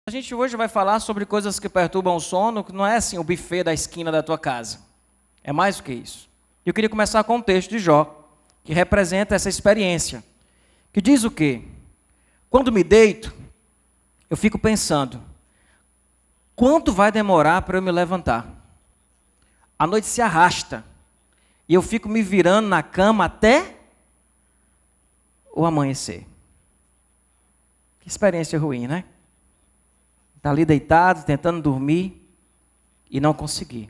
A gente hoje vai falar sobre coisas que perturbam o sono, que não é assim o buffet da esquina da tua casa. É mais do que isso. Eu queria começar com o texto de Jó, que representa essa experiência. Que diz o quê? Quando me deito, eu fico pensando, quanto vai demorar para eu me levantar? A noite se arrasta, e eu fico me virando na cama até o amanhecer. Que experiência ruim, né? Está ali deitado, tentando dormir e não conseguir.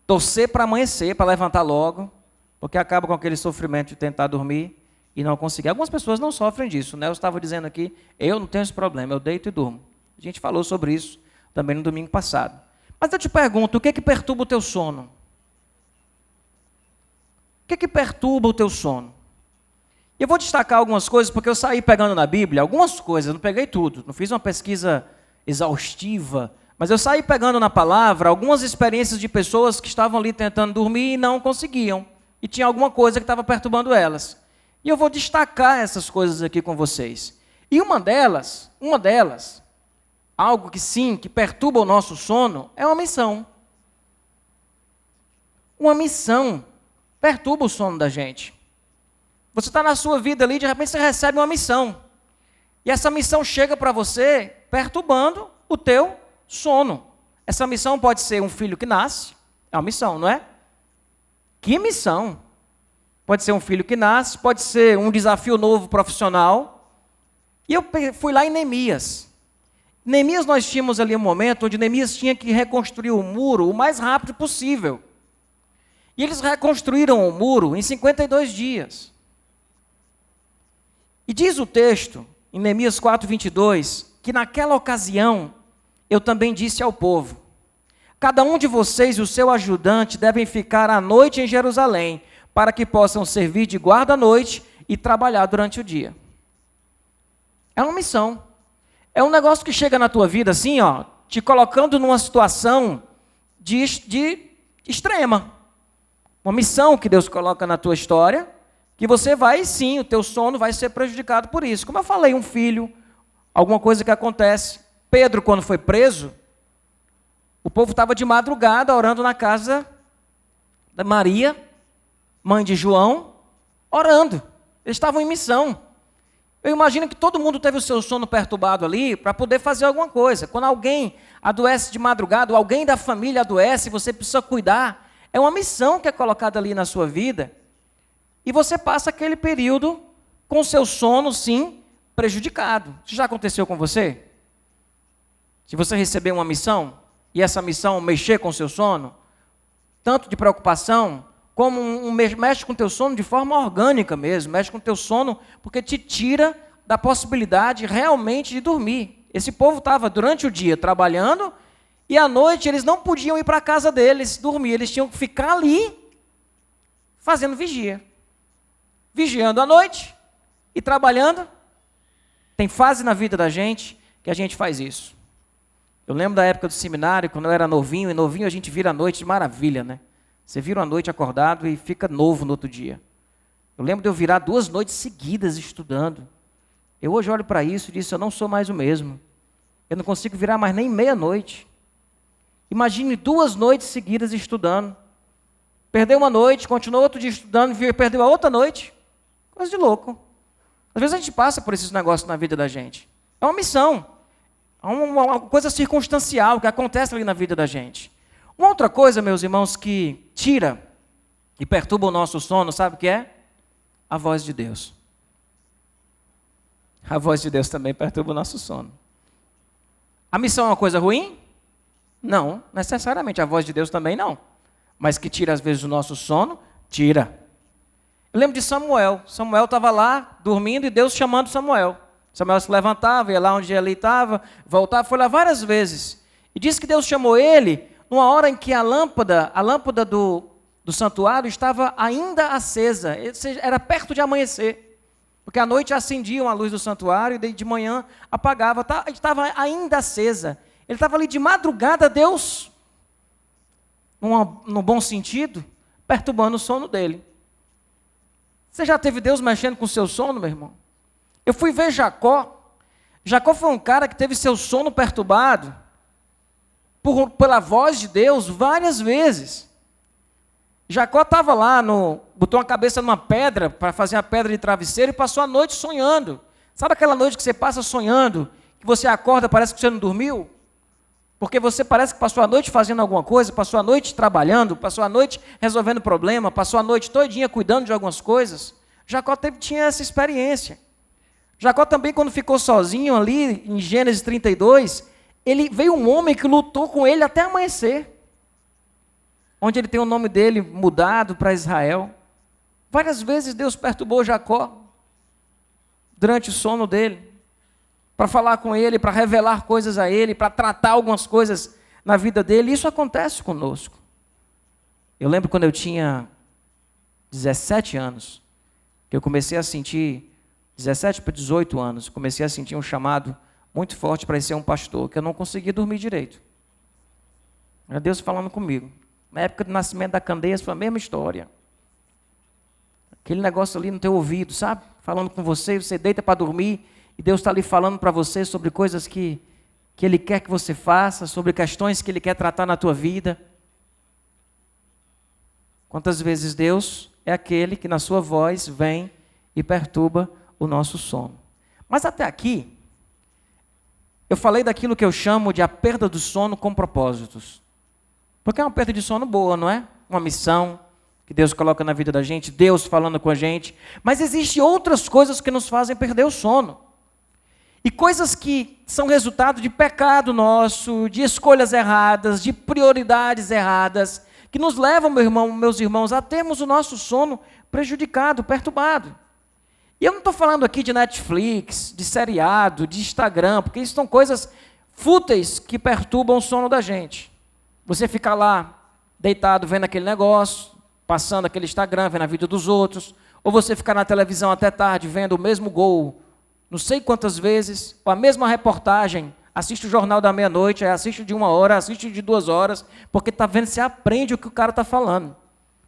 Torcer para amanhecer, para levantar logo, porque acaba com aquele sofrimento de tentar dormir e não conseguir. Algumas pessoas não sofrem disso, né? Eu estava dizendo aqui, eu não tenho esse problema, eu deito e durmo. A gente falou sobre isso também no domingo passado. Mas eu te pergunto, o que é que perturba o teu sono? O que é que perturba o teu sono? Eu vou destacar algumas coisas, porque eu saí pegando na Bíblia, algumas coisas, não peguei tudo, não fiz uma pesquisa exaustiva, mas eu saí pegando na palavra algumas experiências de pessoas que estavam ali tentando dormir e não conseguiam, e tinha alguma coisa que estava perturbando elas. E eu vou destacar essas coisas aqui com vocês. E uma delas, algo que sim, que perturba o nosso sono, é uma missão. Uma missão perturba o sono da gente. Você está na sua vida ali, de repente você recebe uma missão. E essa missão chega para você perturbando o teu sono. Essa missão pode ser um filho que nasce, é uma missão, não é? Que missão? Pode ser um filho que nasce, pode ser um desafio novo profissional. E eu fui lá em Neemias. Neemias, nós tínhamos ali um momento onde Neemias tinha que reconstruir o muro o mais rápido possível. E eles reconstruíram o muro em 52 dias. E diz o texto, em Neemias 4:22, que naquela ocasião eu também disse ao povo: cada um de vocês e o seu ajudante devem ficar à noite em Jerusalém, para que possam servir de guarda à noite e trabalhar durante o dia. É uma missão. É um negócio que chega na tua vida assim, ó, te colocando numa situação de extrema. Uma missão que Deus coloca na tua história, que você vai, sim, o teu sono vai ser prejudicado por isso. Como eu falei, um filho, alguma coisa que acontece. Pedro, quando foi preso, o povo estava de madrugada orando na casa da Maria, mãe de João, orando. Eles estavam em missão. Eu imagino que todo mundo teve o seu sono perturbado ali para poder fazer alguma coisa. Quando alguém adoece de madrugada, ou alguém da família adoece, você precisa cuidar. É uma missão que é colocada ali na sua vida. E você passa aquele período com o seu sono, sim, prejudicado. Isso já aconteceu com você? Se você receber uma missão, e essa missão mexer com o seu sono, tanto de preocupação, como mexe com o teu sono de forma orgânica mesmo, mexe com o teu sono, porque te tira da possibilidade realmente de dormir. Esse povo estava durante o dia trabalhando, e à noite eles não podiam ir para a casa deles dormir, eles tinham que ficar ali, fazendo vigia. Vigiando à noite e trabalhando. Tem fase na vida da gente que a gente faz isso. Eu lembro da época do seminário, quando eu era novinho, e novinho a gente vira à noite de maravilha, né? Você vira uma noite acordado e fica novo no outro dia. Eu lembro de eu virar 2 noites seguidas estudando. Eu hoje olho para isso e disse, eu não sou mais o mesmo. Eu não consigo virar mais nem meia-noite. Imagine 2 noites seguidas estudando. Perdeu uma noite, continuou outro dia estudando, perdeu a outra noite. Coisa de louco. Às vezes a gente passa por esses negócios na vida da gente. É uma missão. É uma coisa circunstancial que acontece ali na vida da gente. Uma outra coisa, meus irmãos, que tira e perturba o nosso sono, sabe o que é? A voz de Deus. A voz de Deus também perturba o nosso sono. A missão é uma coisa ruim? Não, necessariamente. A voz de Deus também não. Mas que tira às vezes o nosso sono? Tira. Eu lembro de Samuel. Samuel estava lá, dormindo, e Deus chamando Samuel. Samuel se levantava, ia lá onde ele estava, voltava, foi lá várias vezes. E disse que Deus chamou ele numa hora em que a lâmpada do santuário estava ainda acesa. Era perto de amanhecer. Porque à noite acendiam a luz do santuário e de manhã apagava. Estava ainda acesa. Ele estava ali de madrugada, Deus, no bom sentido, perturbando o sono dele. Você já teve Deus mexendo com o seu sono, meu irmão? Eu fui ver Jacó. Jacó foi um cara que teve seu sono perturbado pela voz de Deus várias vezes. Jacó estava lá, botou a cabeça numa pedra para fazer a pedra de travesseiro e passou a noite sonhando. Sabe aquela noite que você passa sonhando, que você acorda, parece que você não dormiu? Porque você parece que passou a noite fazendo alguma coisa, passou a noite trabalhando, passou a noite resolvendo problema, passou a noite todinha cuidando de algumas coisas. Jacó tinha essa experiência. Jacó também, quando ficou sozinho ali, em Gênesis 32, veio um homem que lutou com ele até amanhecer, onde ele tem o nome dele mudado para Israel. Várias vezes Deus perturbou Jacó durante o sono dele, para falar com ele, para revelar coisas a ele, para tratar algumas coisas na vida dele. Isso acontece conosco. Eu lembro quando eu tinha 17 anos, que eu comecei a sentir, 17 para 18 anos, comecei a sentir um chamado muito forte para ser um pastor, que eu não conseguia dormir direito. Era Deus falando comigo. Na época do nascimento da Candeias foi a mesma história. Aquele negócio ali no teu ouvido, sabe? Falando com você deita para dormir, e Deus está ali falando para você sobre coisas que Ele quer que você faça, sobre questões que Ele quer tratar na tua vida. Quantas vezes Deus é aquele que na sua voz vem e perturba o nosso sono. Mas até aqui, eu falei daquilo que eu chamo de a perda do sono com propósitos. Porque é uma perda de sono boa, não é? Uma missão que Deus coloca na vida da gente, Deus falando com a gente. Mas existem outras coisas que nos fazem perder o sono. E coisas que são resultado de pecado nosso, de escolhas erradas, de prioridades erradas, que nos levam, meus irmãos, a termos o nosso sono prejudicado, perturbado. E eu não estou falando aqui de Netflix, de seriado, de Instagram, porque isso são coisas fúteis que perturbam o sono da gente. Você ficar lá, deitado, vendo aquele negócio, passando aquele Instagram, vendo a vida dos outros, ou você ficar na televisão até tarde, vendo o mesmo gol, não sei quantas vezes, ou a mesma reportagem, assiste o Jornal da Meia-Noite, assiste de 1 hora, assiste de 2 horas, porque está vendo, você aprende o que o cara está falando.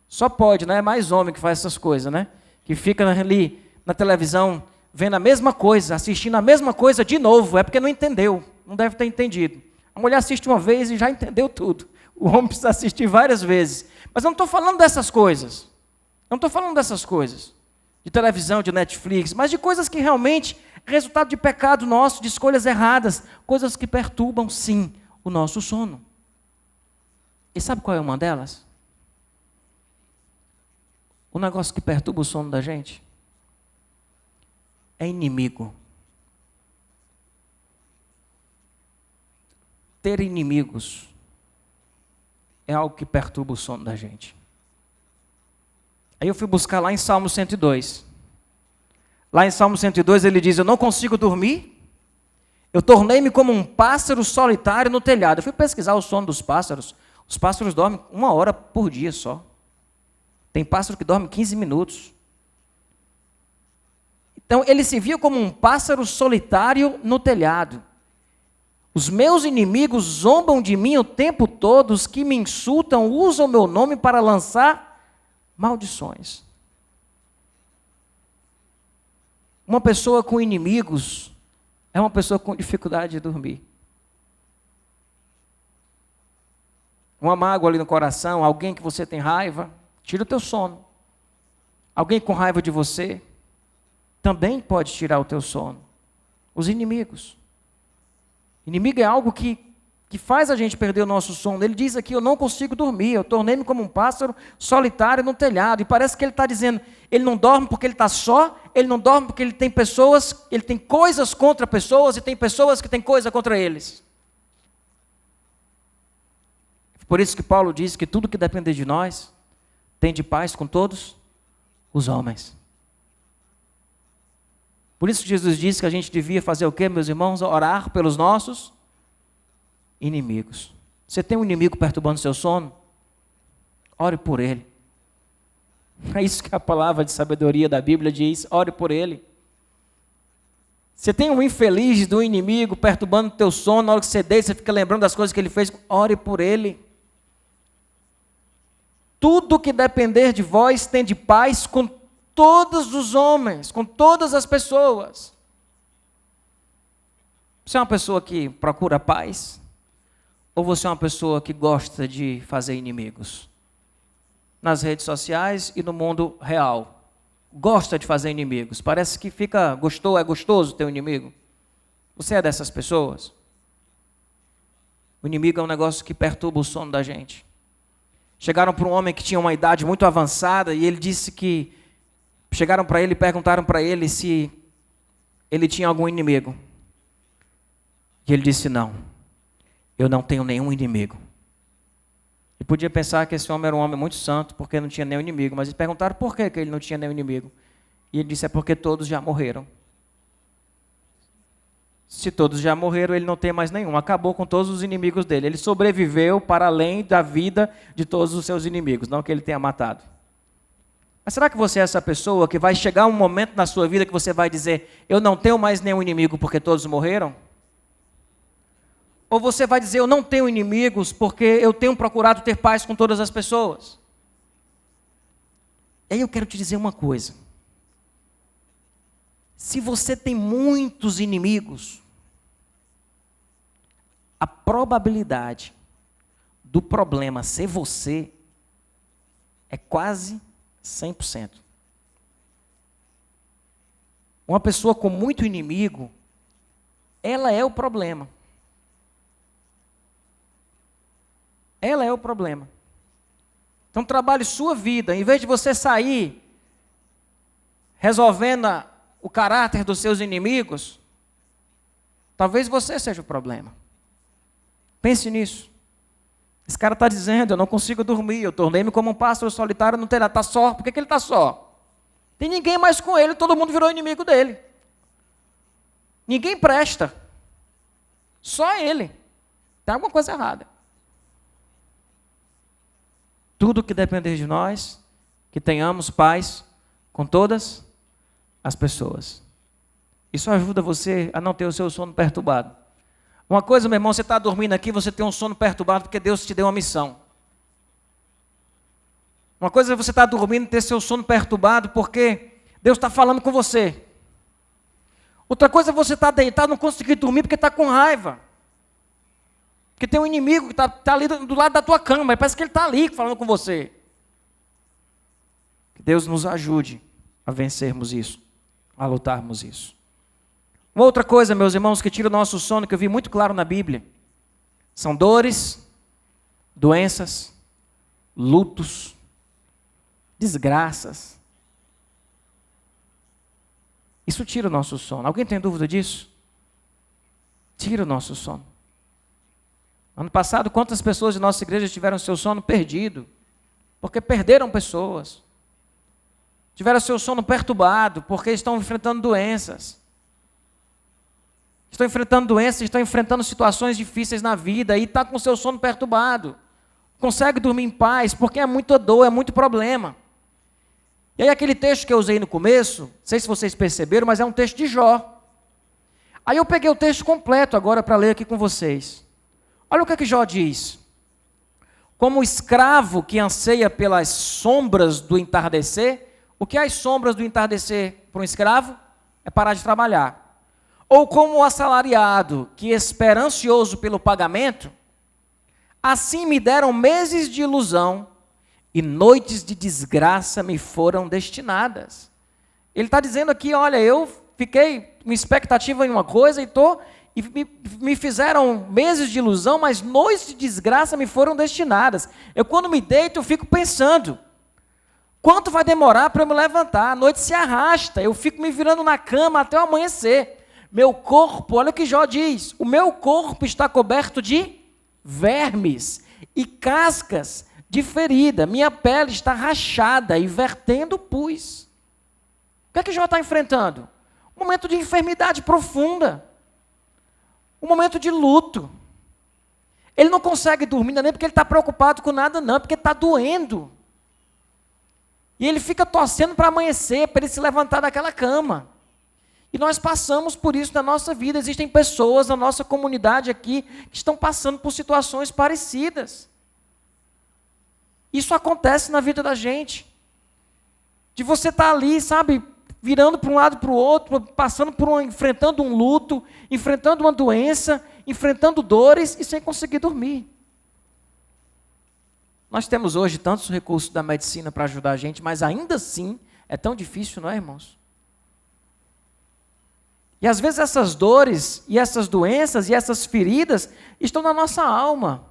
Só pode, né? É mais homem que faz essas coisas, né? Que fica ali na televisão, vendo a mesma coisa, assistindo a mesma coisa de novo, é porque não entendeu, não deve ter entendido. A mulher assiste uma vez e já entendeu tudo. O homem precisa assistir várias vezes. Mas eu não estou falando dessas coisas. Eu não estou falando dessas coisas. De televisão, de Netflix, mas de coisas que realmente é resultado de pecado nosso, de escolhas erradas, coisas que perturbam, sim, o nosso sono. E sabe qual é uma delas? O negócio que perturba o sono da gente é inimigo. Ter inimigos é algo que perturba o sono da gente. Aí eu fui buscar lá em Salmo 102. Lá em Salmo 102 ele diz, eu não consigo dormir, eu tornei-me como um pássaro solitário no telhado. Eu fui pesquisar o sono dos pássaros. Os pássaros dormem 1 hora por dia só. Tem pássaro que dorme 15 minutos. Então ele se via como um pássaro solitário no telhado. Os meus inimigos zombam de mim o tempo todo, os que me insultam usam meu nome para lançar maldições. Uma pessoa com inimigos é uma pessoa com dificuldade de dormir. Uma mágoa ali no coração, alguém que você tem raiva, tira o teu sono. Alguém com raiva de você também pode tirar o teu sono. Os inimigos. Inimigo é algo que faz a gente perder o nosso sono. Ele diz aqui, eu não consigo dormir, eu tornei-me como um pássaro solitário no telhado. E parece que ele está dizendo, ele não dorme porque ele está só, ele não dorme porque ele tem pessoas, ele tem coisas contra pessoas e tem pessoas que têm coisa contra eles. Por isso que Paulo diz que tudo que depender de nós, tem de paz com todos os homens. Por isso que Jesus disse que a gente devia fazer o quê, meus irmãos? Orar pelos nossos inimigos. Você tem um inimigo perturbando seu sono? Ore por ele. É isso que a palavra de sabedoria da Bíblia diz, ore por ele. Você tem um infeliz do inimigo perturbando teu sono, na hora que você deita, você fica lembrando das coisas que ele fez, ore por ele. Tudo que depender de vós tem de paz com todos os homens, com todas as pessoas. Você é uma pessoa que procura paz? Ou você é uma pessoa que gosta de fazer inimigos? Nas redes sociais e no mundo real. Gosta de fazer inimigos. Parece que é gostoso ter um inimigo. Você é dessas pessoas? O inimigo é um negócio que perturba o sono da gente. Chegaram para um homem que tinha uma idade muito avançada e ele disse que... Chegaram para ele e perguntaram para ele se ele tinha algum inimigo. E ele disse, não, eu não tenho nenhum inimigo. E podia pensar que esse homem era um homem muito santo, porque não tinha nenhum inimigo. Mas eles perguntaram por que ele não tinha nenhum inimigo. E ele disse, é porque todos já morreram. Se todos já morreram, ele não tem mais nenhum. Acabou com todos os inimigos dele. Ele sobreviveu para além da vida de todos os seus inimigos, não que ele tenha matado. Mas será que você é essa pessoa que vai chegar um momento na sua vida que você vai dizer, eu não tenho mais nenhum inimigo porque todos morreram? Ou você vai dizer, eu não tenho inimigos porque eu tenho procurado ter paz com todas as pessoas? E aí eu quero te dizer uma coisa. Se você tem muitos inimigos, a probabilidade do problema ser você é quase 100%. Uma pessoa com muito inimigo, ela é o problema. Ela é o problema. Então trabalhe sua vida, em vez de você sair resolvendo o caráter dos seus inimigos, talvez você seja o problema. Pense nisso. Esse cara está dizendo, eu não consigo dormir, eu tornei-me como um pássaro solitário no telhado. Está só, por que ele está só? Tem ninguém mais com ele, todo mundo virou inimigo dele. Ninguém presta. Só ele. Tem alguma coisa errada. Tudo que depender de nós, que tenhamos paz com todas as pessoas. Isso ajuda você a não ter o seu sono perturbado. Uma coisa, meu irmão, você está dormindo aqui, você tem um sono perturbado porque Deus te deu uma missão. Uma coisa é você estar dormindo e ter seu sono perturbado porque Deus está falando com você. Outra coisa é você estar deitado e não conseguir dormir porque está com raiva. Porque tem um inimigo que está ali do lado da tua cama, e parece que ele está ali falando com você. Que Deus nos ajude a vencermos isso, a lutarmos isso. Uma outra coisa, meus irmãos, que tira o nosso sono, que eu vi muito claro na Bíblia, são dores, doenças, lutos, desgraças. Isso tira o nosso sono. Alguém tem dúvida disso? Tira o nosso sono. Ano passado, quantas pessoas de nossa igreja tiveram seu sono perdido? Porque perderam pessoas. Tiveram seu sono perturbado porque estão enfrentando doenças. Estão enfrentando situações difíceis na vida e está com seu sono perturbado. Consegue dormir em paz porque é muita dor, é muito problema. E aí aquele texto que eu usei no começo, não sei se vocês perceberam, mas é um texto de Jó. Aí eu peguei o texto completo agora para ler aqui com vocês. Olha o que Jó diz. Como o escravo que anseia pelas sombras do entardecer, o que é as sombras do entardecer para um escravo? É parar de trabalhar. Ou como o assalariado que espera ansioso pelo pagamento, assim me deram meses de ilusão e noites de desgraça me foram destinadas. Ele está dizendo aqui, olha, eu fiquei com expectativa em uma coisa e me fizeram meses de ilusão, mas noites de desgraça me foram destinadas. Eu quando me deito, eu fico pensando, quanto vai demorar para eu me levantar? A noite se arrasta, eu fico me virando na cama até o amanhecer. Meu corpo, olha o que Jó diz, o meu corpo está coberto de vermes e cascas de ferida, minha pele está rachada e vertendo pus. O que Jó está enfrentando? Um momento de enfermidade profunda. Um momento de luto. Ele não consegue dormir, não é nem porque ele está preocupado com nada, não, é porque está doendo. E ele fica torcendo para amanhecer, para ele se levantar daquela cama. E nós passamos por isso na nossa vida. Existem pessoas na nossa comunidade aqui que estão passando por situações parecidas. Isso acontece na vida da gente. De você estar ali, sabe, virando para um lado para o outro, enfrentando um luto, enfrentando uma doença, enfrentando dores e sem conseguir dormir. Nós temos hoje tantos recursos da medicina para ajudar a gente, mas ainda assim é tão difícil, não é, irmãos? E às vezes essas dores, e essas doenças, e essas feridas estão na nossa alma.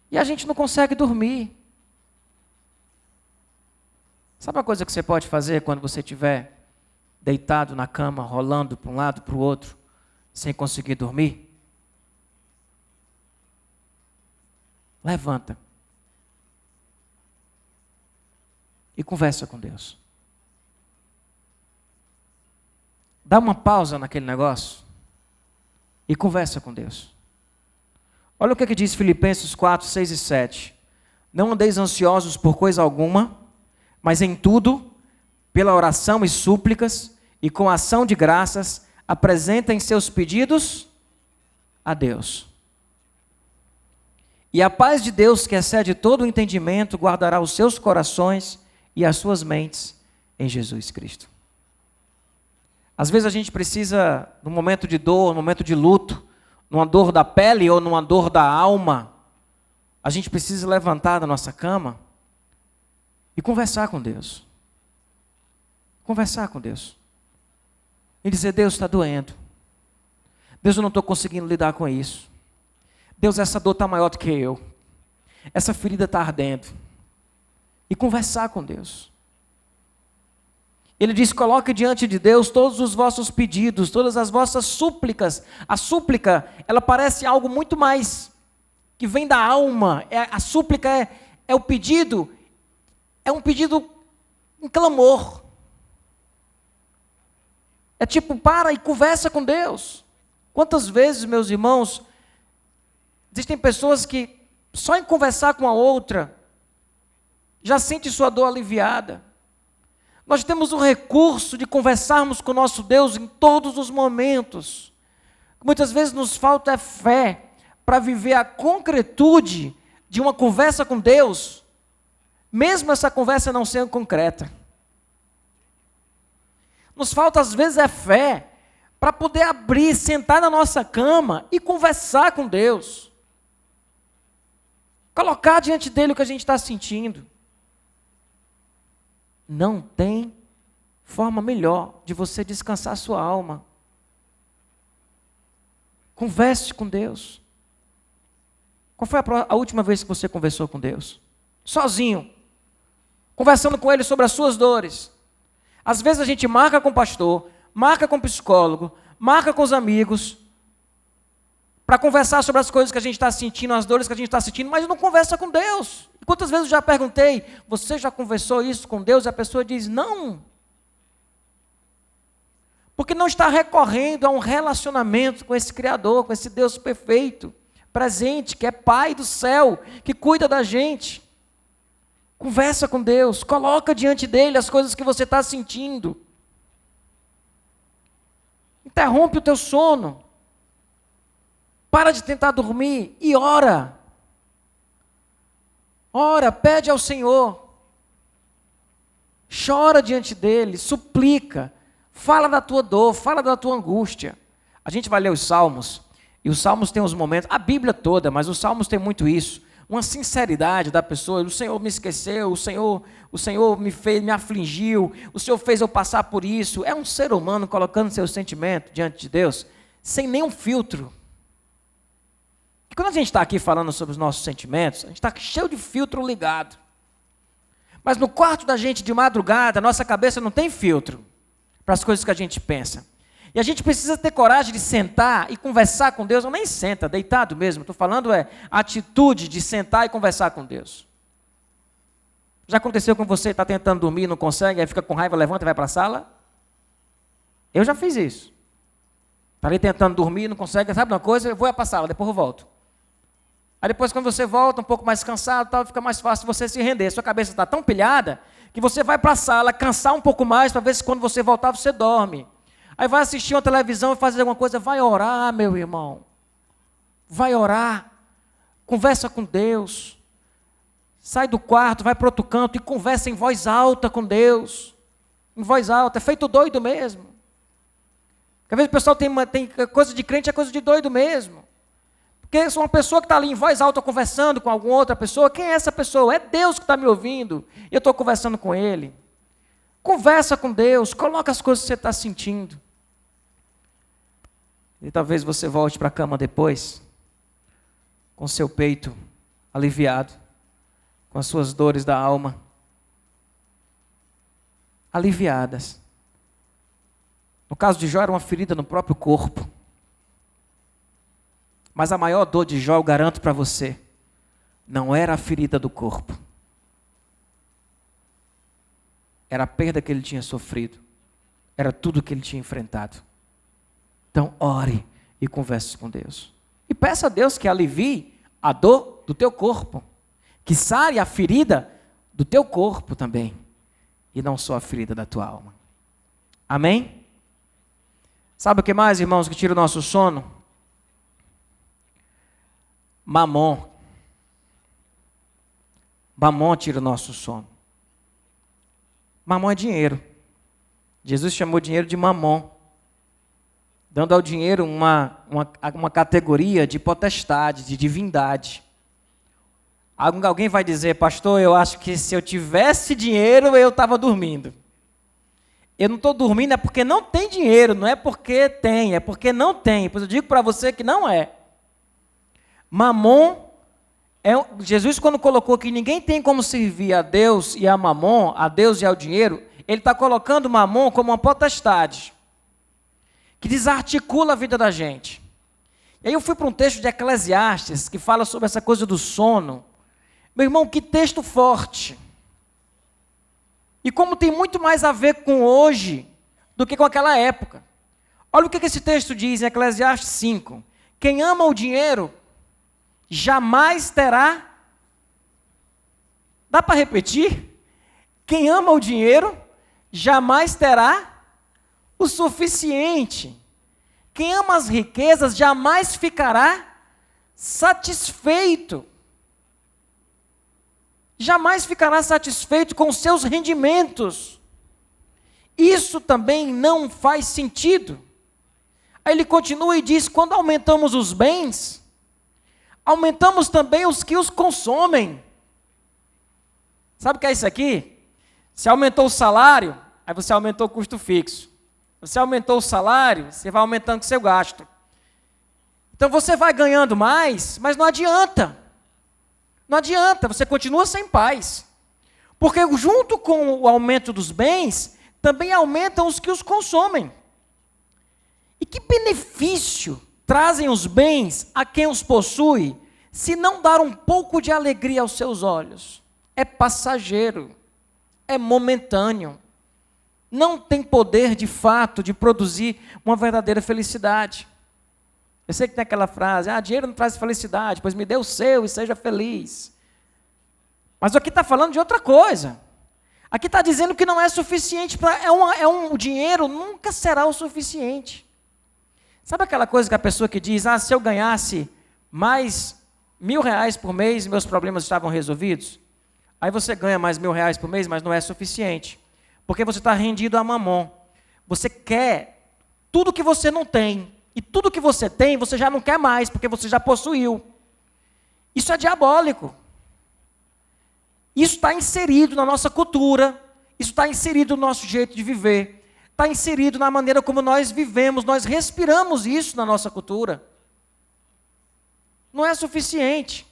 E a gente não consegue dormir. Sabe uma coisa que você pode fazer quando você estiver deitado na cama, rolando para um lado para o outro, sem conseguir dormir? Levanta. E conversa com Deus. Dá uma pausa naquele negócio e conversa com Deus. Olha o que diz Filipenses 4, 6 e 7. Não andeis ansiosos por coisa alguma, mas em tudo, pela oração e súplicas, e com ação de graças, apresentem seus pedidos a Deus. E a paz de Deus, que excede todo o entendimento, guardará os seus corações e as suas mentes em Jesus Cristo. Às vezes a gente precisa, num momento de dor, num momento de luto, numa dor da pele ou numa dor da alma, a gente precisa levantar da nossa cama e conversar com Deus. Conversar com Deus. E dizer, Deus, está doendo. Deus, eu não estou conseguindo lidar com isso. Deus, essa dor está maior do que eu. Essa ferida está ardendo. E conversar com Deus. Ele diz, coloque diante de Deus todos os vossos pedidos, todas as vossas súplicas. A súplica, ela parece algo muito mais que vem da alma. A súplica é o pedido, é um pedido em clamor. É tipo, para e conversa com Deus. Quantas vezes, meus irmãos, existem pessoas que só em conversar com a outra já sente sua dor aliviada. Nós temos o recurso de conversarmos com o nosso Deus em todos os momentos. Muitas vezes nos falta fé para viver a concretude de uma conversa com Deus, mesmo essa conversa não sendo concreta. Nos falta às vezes fé para poder abrir, sentar na nossa cama e conversar com Deus. Colocar diante dele o que a gente está sentindo. Não tem forma melhor de você descansar sua alma. Converse com Deus. Qual foi a última vez que você conversou com Deus? Sozinho. Conversando com Ele sobre as suas dores. Às vezes a gente marca com o pastor, marca com o psicólogo, marca com os amigos, para conversar sobre as coisas que a gente está sentindo, as dores que a gente está sentindo, mas não conversa com Deus. E quantas vezes eu já perguntei, você já conversou isso com Deus? E a pessoa diz, não. Porque não está recorrendo a um relacionamento com esse Criador, com esse Deus perfeito, presente, que é Pai do céu, que cuida da gente. Conversa com Deus, coloca diante dele as coisas que você está sentindo. Interrompe o teu sono. Para de tentar dormir e ora. Ora, pede ao Senhor. Chora diante dele, suplica. Fala da tua dor, fala da tua angústia. A gente vai ler os Salmos, e os Salmos têm os momentos, a Bíblia toda, mas os Salmos têm muito isso. Uma sinceridade da pessoa, o Senhor me esqueceu, o Senhor me afligiu, o Senhor fez eu passar por isso. É um ser humano colocando seu sentimento diante de Deus, sem nenhum filtro. E quando a gente está aqui falando sobre os nossos sentimentos, a gente está cheio de filtro ligado. Mas no quarto da gente de madrugada, a nossa cabeça não tem filtro para as coisas que a gente pensa. E a gente precisa ter coragem de sentar e conversar com Deus. Ou nem senta, deitado mesmo. Estou falando a atitude de sentar e conversar com Deus. Já aconteceu com você, está tentando dormir, não consegue, aí fica com raiva, levanta e vai para a sala? Eu já fiz isso. Está ali tentando dormir, não consegue, sabe uma coisa? Eu vou para a sala, depois eu volto. Aí depois quando você volta, um pouco mais cansado, tal, fica mais fácil você se render. Sua cabeça está tão pilhada que você vai para a sala, cansar um pouco mais, para ver se quando você voltar você dorme. Aí vai assistir uma televisão e fazer alguma coisa, vai orar, meu irmão. Vai orar. Conversa com Deus. Sai do quarto, vai para outro canto e conversa em voz alta com Deus. em voz alta, é feito doido mesmo. Às vezes o pessoal tem coisa de crente, é coisa de doido mesmo. Porque se uma pessoa que está ali em voz alta conversando com alguma outra pessoa, quem é essa pessoa? É Deus que está me ouvindo, e eu estou conversando com Ele. Conversa com Deus, coloca as coisas que você está sentindo. E talvez você volte para a cama depois, com seu peito aliviado, com as suas dores da alma aliviadas. No caso de Jó, era uma ferida no próprio corpo. Mas a maior dor de Jó, eu garanto para você, não era a ferida do corpo. Era a perda que ele tinha sofrido. Era tudo que ele tinha enfrentado. Então, ore e converse com Deus. E peça a Deus que alivie a dor do teu corpo. Que sare a ferida do teu corpo também. E não só a ferida da tua alma. Amém? Sabe o que mais, irmãos, que tira o nosso sono? Mamon. Mamon tira o nosso sono. Mamon é dinheiro. Jesus chamou dinheiro de mamon, dando ao dinheiro uma categoria de potestade, de divindade. Alguém vai dizer, pastor, eu acho que se eu tivesse dinheiro, eu estava dormindo. Eu não estou dormindo é porque não tem dinheiro, não é porque tem, é porque não tem. Pois eu digo para você que não é. Mamon, Jesus quando colocou que ninguém tem como servir a Deus e a mamon, a Deus e ao dinheiro, ele está colocando mamon como uma potestade, que desarticula a vida da gente. E aí eu fui para um texto de Eclesiastes, que fala sobre essa coisa do sono. Meu irmão, que texto forte. E como tem muito mais a ver com hoje do que com aquela época. Olha o que esse texto diz em Eclesiastes 5. Quem ama o dinheiro, jamais terá... Dá para repetir? Quem ama o dinheiro, jamais terá o suficiente. Quem ama as riquezas, jamais ficará satisfeito. Jamais ficará satisfeito com seus rendimentos. Isso também não faz sentido. Aí ele continua e diz, quando aumentamos os bens, aumentamos também os que os consomem. Sabe o que é isso aqui? Você aumentou o salário, aí você aumentou o custo fixo. Você aumentou o salário, você vai aumentando o seu gasto. Então você vai ganhando mais, mas não adianta. Não adianta, você continua sem paz. Porque junto com o aumento dos bens, também aumentam os que os consomem. E que benefício trazem os bens a quem os possui, se não dar um pouco de alegria aos seus olhos? É passageiro, é momentâneo. Não tem poder, de fato, de produzir uma verdadeira felicidade. Eu sei que tem aquela frase, dinheiro não traz felicidade, pois me dê o seu e seja feliz. Mas aqui está falando de outra coisa. Aqui está dizendo que não é suficiente, o dinheiro nunca será o suficiente. Sabe aquela coisa que a pessoa que diz, se eu ganhasse mais R$1.000 por mês, meus problemas estavam resolvidos? Aí você ganha mais R$1.000 por mês, mas não é suficiente. Porque você está rendido a mamon. Você quer tudo que você não tem. E tudo que você tem, você já não quer mais, porque você já possuiu. Isso é diabólico. Isso está inserido na nossa cultura. Isso está inserido no nosso jeito de viver. Está inserido na maneira como nós vivemos. Nós respiramos isso na nossa cultura. Não é suficiente.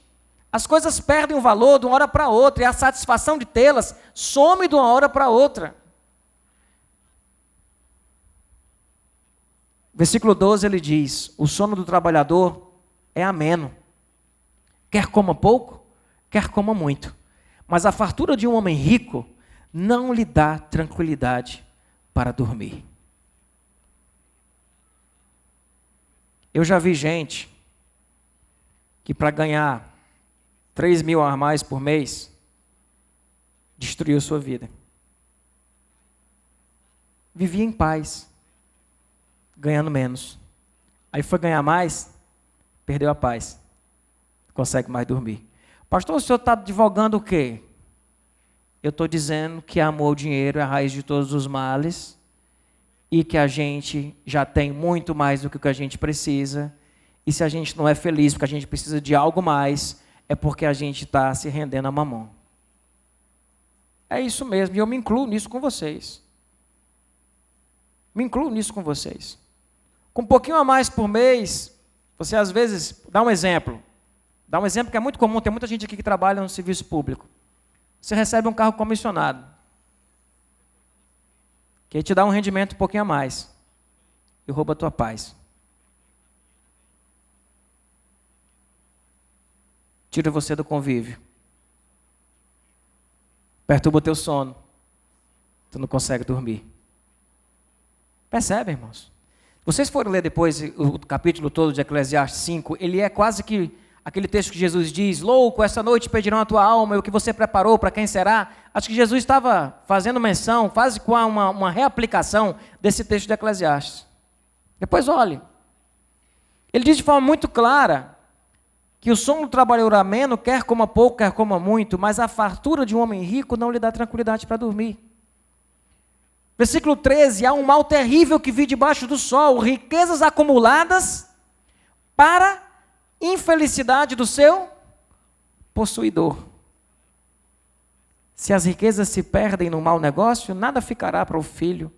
As coisas perdem o valor de uma hora para outra. E a satisfação de tê-las some de uma hora para outra. Versículo 12 ele diz, o sono do trabalhador é ameno. Quer coma pouco, quer coma muito. Mas a fartura de um homem rico não lhe dá tranquilidade para dormir. Eu já vi gente que para ganhar 3.000 a mais por mês, destruiu sua vida. Vivia em paz, ganhando menos. Aí foi ganhar mais, perdeu a paz. Não consegue mais dormir. Pastor, o senhor está advogando o quê? Eu estou dizendo que amor ao dinheiro é a raiz de todos os males e que a gente já tem muito mais do que o que a gente precisa. E se a gente não é feliz porque a gente precisa de algo mais, é porque a gente está se rendendo a mamon. É isso mesmo, e eu me incluo nisso com vocês. Me incluo nisso com vocês. Com um pouquinho a mais por mês, você às vezes, dá um exemplo. Dá um exemplo que é muito comum, tem muita gente aqui que trabalha no serviço público. Você recebe um carro comissionado, que aí te dá um rendimento um pouquinho a mais, e rouba a tua paz. Tira você do convívio. Perturba o teu sono. Tu não consegue dormir. Percebe, irmãos? Vocês forem ler depois o capítulo todo de Eclesiastes 5, ele é quase que aquele texto que Jesus diz: louco, essa noite pedirão a tua alma, e o que você preparou, para quem será? Acho que Jesus estava fazendo menção, quase com uma reaplicação desse texto de Eclesiastes. Depois olhe. Ele diz de forma muito clara que o sono do trabalhador ameno, quer coma pouco, quer coma muito, mas a fartura de um homem rico não lhe dá tranquilidade para dormir. Versículo 13, há um mal terrível que vi debaixo do sol, riquezas acumuladas para infelicidade do seu possuidor. Se as riquezas se perdem no mau negócio, nada ficará para o filho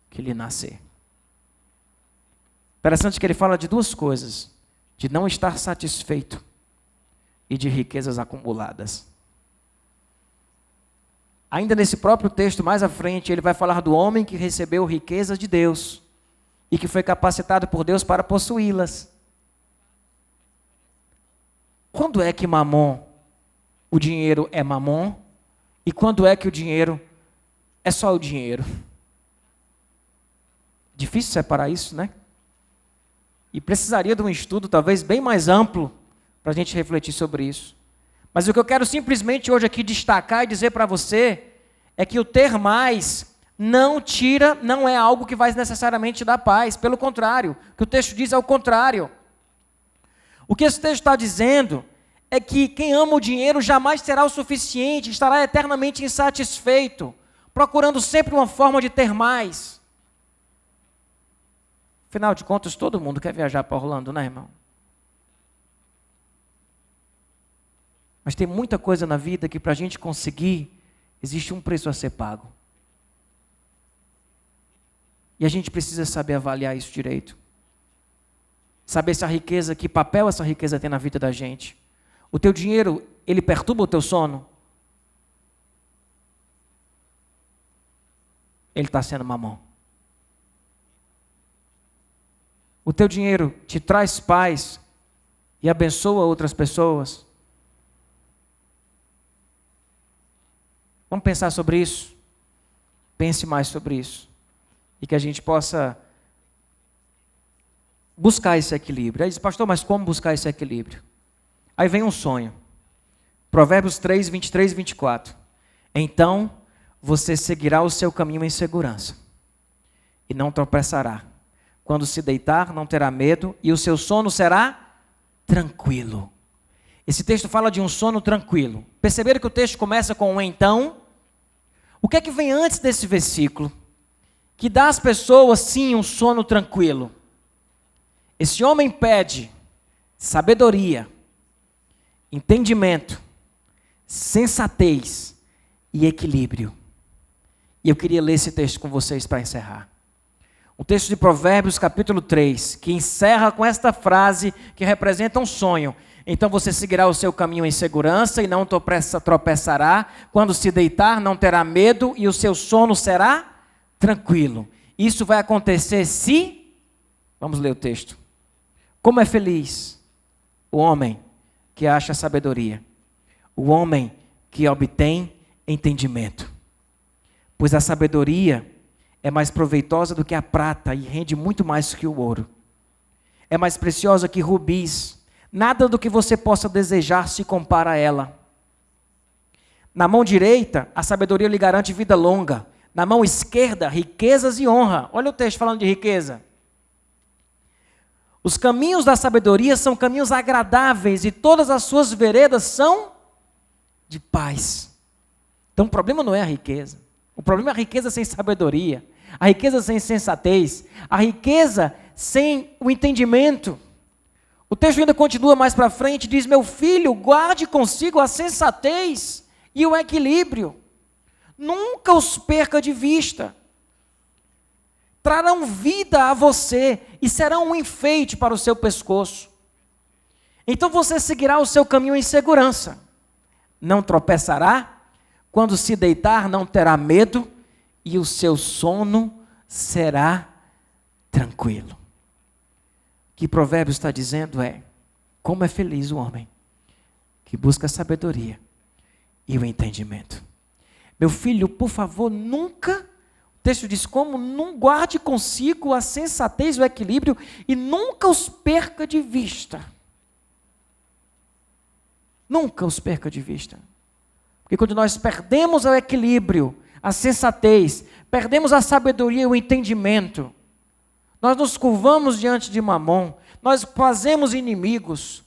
que lhe nascer. Interessante que ele fala de duas coisas: de não estar satisfeito e de riquezas acumuladas. Ainda nesse próprio texto, mais à frente, ele vai falar do homem que recebeu riquezas de Deus e que foi capacitado por Deus para possuí-las. Quando é que mamon, o dinheiro é mamon, e quando é que o dinheiro é só o dinheiro? Difícil separar isso, né? E precisaria de um estudo talvez bem mais amplo para a gente refletir sobre isso. Mas o que eu quero simplesmente hoje aqui destacar e dizer para você é que o ter mais não é algo que vai necessariamente te dar paz. Pelo contrário, o que o texto diz é o contrário. O que esse texto está dizendo é que quem ama o dinheiro jamais terá o suficiente, estará eternamente insatisfeito, procurando sempre uma forma de ter mais. Afinal de contas, todo mundo quer viajar para Orlando, né, irmão? Mas tem muita coisa na vida que para a gente conseguir, existe um preço a ser pago. E a gente precisa saber avaliar isso direito. Saber se a riqueza, que papel essa riqueza tem na vida da gente. O teu dinheiro, ele perturba o teu sono? Ele está sendo mamão. O teu dinheiro te traz paz e abençoa outras pessoas? Vamos pensar sobre isso? Pense mais sobre isso. E que a gente possa buscar esse equilíbrio. Aí diz, pastor, mas como buscar esse equilíbrio? Aí vem um sonho. Provérbios 3, 23 e 24. Então você seguirá o seu caminho em segurança e não tropeçará. Quando se deitar, não terá medo e o seu sono será tranquilo. Esse texto fala de um sono tranquilo. Perceberam que o texto começa com um então? O que é que vem antes desse versículo? Que dá às pessoas, sim, um sono tranquilo. Esse homem pede sabedoria, entendimento, sensatez e equilíbrio. E eu queria ler esse texto com vocês para encerrar. O texto de Provérbios, capítulo 3, que encerra com esta frase que representa um sonho. Então você seguirá o seu caminho em segurança e não tropeçará. Quando se deitar, não terá medo e o seu sono será tranquilo. Isso vai acontecer se... Vamos ler o texto. Como é feliz o homem que acha sabedoria, o homem que obtém entendimento. Pois a sabedoria é mais proveitosa do que a prata e rende muito mais que o ouro. É mais preciosa que rubis. Nada do que você possa desejar se compara a ela. Na mão direita, a sabedoria lhe garante vida longa. Na mão esquerda, riquezas e honra. Olha o texto falando de riqueza. Os caminhos da sabedoria são caminhos agradáveis e todas as suas veredas são de paz. Então o problema não é a riqueza. O problema é a riqueza sem sabedoria, a riqueza sem sensatez, a riqueza sem o entendimento. O texto ainda continua mais para frente, diz: meu filho, guarde consigo a sensatez e o equilíbrio. Nunca os perca de vista. Trarão vida a você e serão um enfeite para o seu pescoço. Então você seguirá o seu caminho em segurança. Não tropeçará, quando se deitar não terá medo e o seu sono será tranquilo. O que Provérbios está dizendo é: como é feliz o homem que busca a sabedoria e o entendimento. Meu filho, por favor, nunca, o texto diz como, não guarde consigo a sensatez e o equilíbrio e nunca os perca de vista. Nunca os perca de vista. Porque quando nós perdemos o equilíbrio, a sensatez, perdemos a sabedoria e o entendimento, nós nos curvamos diante de Mamon, nós fazemos inimigos,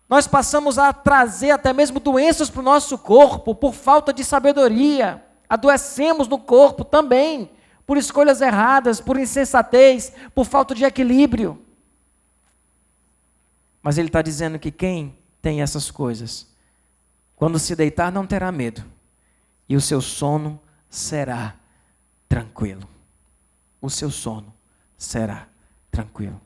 nós passamos a trazer até mesmo doenças para o nosso corpo por falta de sabedoria, adoecemos no corpo também, por escolhas erradas, por insensatez, por falta de equilíbrio. Mas ele está dizendo que quem tem essas coisas, quando se deitar não terá medo, e o seu sono será tranquilo. O seu sono será tranquilo.